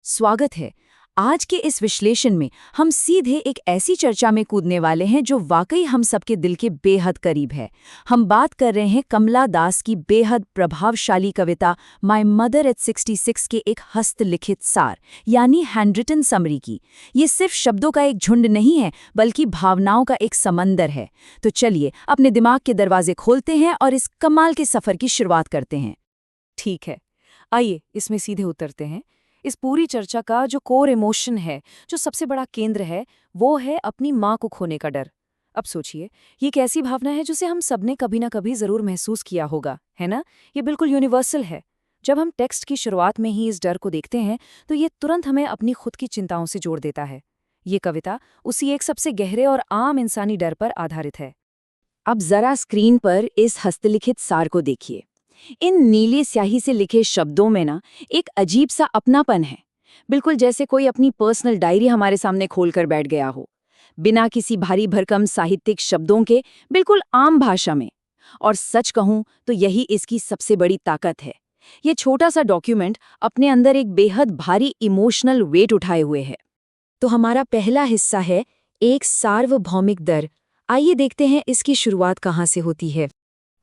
स्वागत है। आज के इस विश्लेषण में हम सीधे एक ऐसी चर्चा में कूदने वाले हैं जो वाकई हम सबके दिल के बेहद करीब है। हम बात कर रहे हैं कमला दास की बेहद प्रभावशाली कविता माय मदर एट 66 के एक हस्तलिखित सार यानी हैंडरिटन समरी की। ये सिर्फ शब्दों का एक झुंड नहीं है बल्कि भावनाओं का एक समंदर है। तो चलिए अपने दिमाग के दरवाजे खोलते हैं और इस कमाल के सफर की शुरुआत करते हैं। ठीक है, आइए इसमें सीधे उतरते हैं। इस पूरी चर्चा का जो कोर इमोशन है, जो सबसे बड़ा केंद्र है, वो है अपनी माँ को खोने का डर। अब सोचिए, ये एक ऐसी भावना है जिसे हम सबने कभी ना कभी जरूर महसूस किया होगा, है ना? ये बिल्कुल यूनिवर्सल है। जब हम टेक्स्ट की शुरुआत में ही इस डर को देखते हैं तो ये तुरंत हमें अपनी खुद की चिंताओं से जोड़ देता है। ये कविता उसी एक सबसे गहरे और आम इंसानी डर पर आधारित है। अब जरा स्क्रीन पर इस हस्तलिखित सार को देखिए। इन नीली स्याही से लिखे शब्दों में ना एक अजीब सा अपनापन है, बिल्कुल जैसे कोई अपनी पर्सनल डायरी हमारे सामने खोलकर बैठ गया हो, बिना किसी भारी भरकम साहित्यिक शब्दों के, बिल्कुल आम भाषा में। और सच कहूं तो यही इसकी सबसे बड़ी ताकत है। ये छोटा सा डॉक्यूमेंट अपने अंदर एक बेहद भारी इमोशनल वेट उठाए हुए है। तो हमारा पहला हिस्सा है एक सार्वभौमिक डर। आइए देखते हैं इसकी शुरुआत कहाँ से होती है।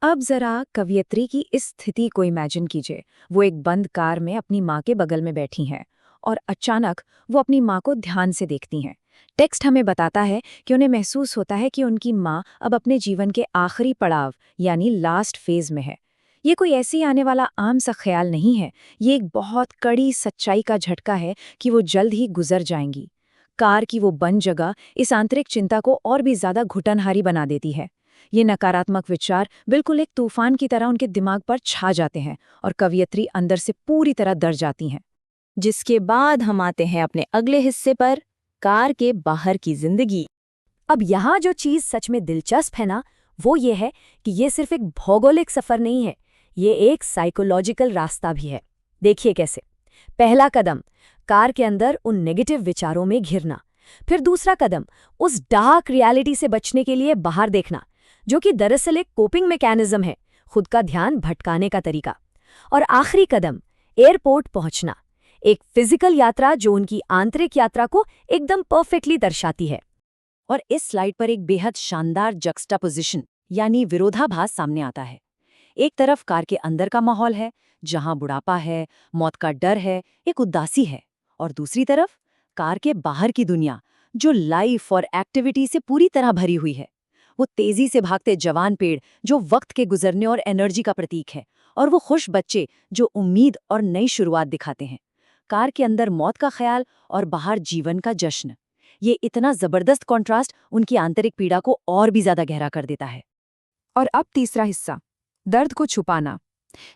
अब जरा कवयित्री की इस स्थिति को इमेजिन कीजिए। वो एक बंद कार में अपनी माँ के बगल में बैठी हैं और अचानक वो अपनी माँ को ध्यान से देखती हैं। टेक्स्ट हमें बताता है कि उन्हें महसूस होता है कि उनकी माँ अब अपने जीवन के आखिरी पड़ाव यानी लास्ट फेज में है। ये कोई ऐसे ही आने वाला आम सा ख्याल नहीं है, ये एक बहुत कड़ी सच्चाई का झटका है कि वो जल्द ही गुजर जाएंगी। कार की वो बंद जगह इस आंतरिक चिंता को और भी ज्यादा घुटनहारी बना देती है। ये नकारात्मक विचार बिल्कुल एक तूफान की तरह उनके दिमाग पर छा जाते हैं और कवयित्री अंदर से पूरी तरह डर जाती हैं। जिसके बाद हम आते हैं अपने अगले हिस्से पर, कार के बाहर की जिंदगी। अब यहाँ जो चीज़ सच में दिलचस्प है ना, वो ये है कि ये सिर्फ एक भौगोलिक सफ़र नहीं है, ये एक साइकोलॉजिकल रास्ता भी है। देखिए कैसे। पहला कदम, कार के अंदर उन नेगेटिव विचारों में घिरना। फिर दूसरा कदम, उस डार्क रियलिटी से बचने के लिए बाहर देखना, जो कि दरअसल एक कोपिंग मैकेनिज्म है, खुद का ध्यान भटकाने का तरीका। और आखिरी कदम, एयरपोर्ट पहुंचना, एक फिजिकल यात्रा जो उनकी आंतरिक यात्रा को एकदम परफेक्टली दर्शाती है। और इस स्लाइड पर एक बेहद शानदार जक्सटापोजिशन यानी विरोधाभास सामने आता है। एक तरफ कार के अंदर का माहौल है जहां बुढ़ापा है, मौत का डर है, एक उदासी है, और दूसरी तरफ कार के बाहर की दुनिया जो लाइफ और एक्टिविटी से पूरी तरह भरी हुई है। वो तेजी से भागते जवान पेड़ जो वक्त के गुजरने और एनर्जी का प्रतीक है, और वो खुश बच्चे जो उम्मीद और नई शुरुआत दिखाते हैं। कार के अंदर मौत का ख्याल और बाहर जीवन का जश्न। ये इतना जबरदस्त कॉन्ट्रास्ट उनकी आंतरिक पीड़ा को और भी ज्यादा गहरा कर देता है। और अब तीसरा हिस्सा, दर्द को छुपाना।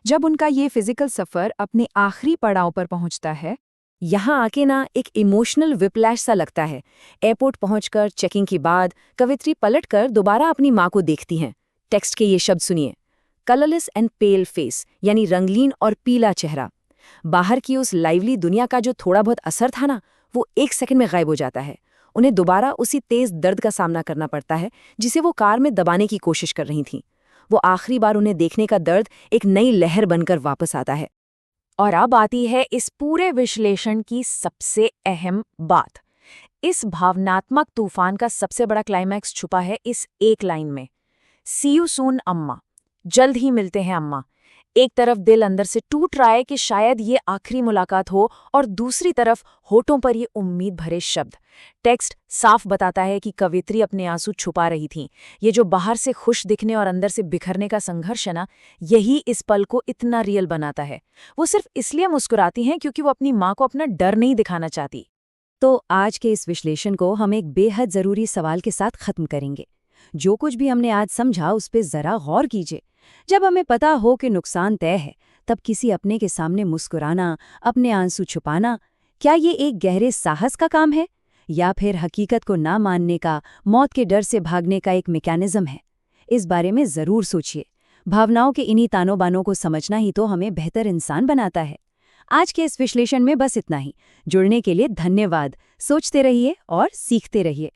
जब उनका ये फिजिकल सफ़र अपने आखिरी पड़ाव पर पहुंचता है, यहाँ आके ना एक इमोशनल विप्लैश सा लगता है। एयरपोर्ट पहुंचकर चेकिंग के बाद कवित्री पलटकर दोबारा अपनी माँ को देखती हैं। टेक्स्ट के ये शब्द सुनिए, कलरलेस एंड पेल फेस यानी रंगीन और पीला चेहरा। बाहर की उस लाइवली दुनिया का जो थोड़ा बहुत असर था ना, वो एक सेकंड में गायब हो जाता है। उन्हें दोबारा उसी तेज दर्द का सामना करना पड़ता है जिसे वो कार में दबाने की कोशिश कर रही थीं। वो आखिरी बार उन्हें देखने का दर्द एक नई लहर बनकर वापस आता है। और अब आती है इस पूरे विश्लेषण की सबसे अहम बात। इस भावनात्मक तूफान का सबसे बड़ा क्लाइमैक्स छुपा है इस एक लाइन में, सी यू सून अम्मा, जल्द ही मिलते हैं अम्मा। एक तरफ दिल अंदर से टूट रहा है कि शायद ये आखिरी मुलाकात हो, और दूसरी तरफ होठों पर ये उम्मीद भरे शब्द। टेक्स्ट साफ बताता है कि कवित्री अपने आंसू छुपा रही थीं। ये जो बाहर से खुश दिखने और अंदर से बिखरने का संघर्ष है ना, यही इस पल को इतना रियल बनाता है। वो सिर्फ इसलिए मुस्कुराती हैं क्योंकि वो अपनी माँ को अपना डर नहीं दिखाना चाहती। तो आज के इस विश्लेषण को हम एक बेहद जरूरी सवाल के साथ खत्म करेंगे। जो कुछ भी हमने आज समझा उस पर जरा गौर कीजिए। जब हमें पता हो कि नुकसान तय है, तब किसी अपने के सामने मुस्कुराना, अपने आंसू छुपाना, क्या ये एक गहरे साहस का काम है या फिर हकीकत को ना मानने का, मौत के डर से भागने का एक मैकेनिज्म है? इस बारे में जरूर सोचिए। भावनाओं के इन्हीं तानों बानों को समझना ही तो हमें बेहतर इंसान बनाता है। आज के इस विश्लेषण में बस इतना ही। जुड़ने के लिए धन्यवाद। सोचते रहिए और सीखते रहिए।